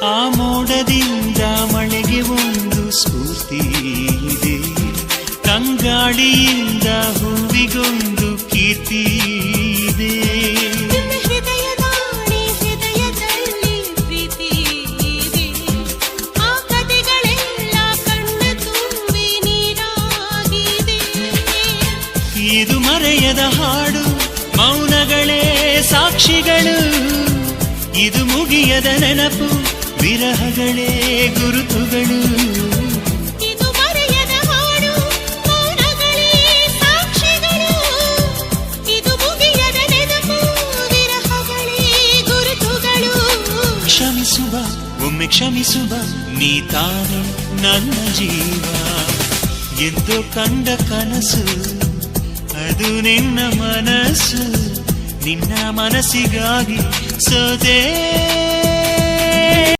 ಆ ಮೋಡದಿಂದ ಮಳೆಗೆ ಒಂದು ಸ್ಫೂರ್ತಿ ಇದೆ, ತಂಗಾಳಿಯಿಂದ ಹೂವಿಗೊಂದು ಕೀರ್ತಿ ಇದೆ. ಹೃದಯದಲ್ಲಿ ಪ್ರೀತಿ ಇದೆ, ಆ ಕಥೆಗಳೆಲ್ಲ ಕಣ್ಣ ತುಂಬಿ ನೀರಾಗಿದೆ. ಇದು ಮರೆಯದ ಹಾಡು, ಮೌನಗಳೇ ಸಾಕ್ಷಿಗಳು. ಇದು ಮುಗಿಯದ ನೆನಪು, ವಿರಹಗಳೇ ಗುರುತುಗಳು. ಇದು ಮರೆಯದ ಹಾಡು, ಮೌನಗಳೇ ಸಾಕ್ಷಿಗಳು. ಇದು ಮುಗಿಯದ ನೆನಪು, ವಿರಹಗಳೇ ಗುರುತುಗಳು. ಕ್ಷಮಿಸುವ, ಒಮ್ಮೆ ಕ್ಷಮಿಸುವ, ನೀ ತಾನೆ ನನ್ನ ಜೀವ. ಎಂದು ಕಂಡ ಕನಸು ಅದು ನಿನ್ನ ಮನಸ್ಸು, ನಿನ್ನ ಮನಸ್ಸಿಗಾಗಿ ಸೋದೆ.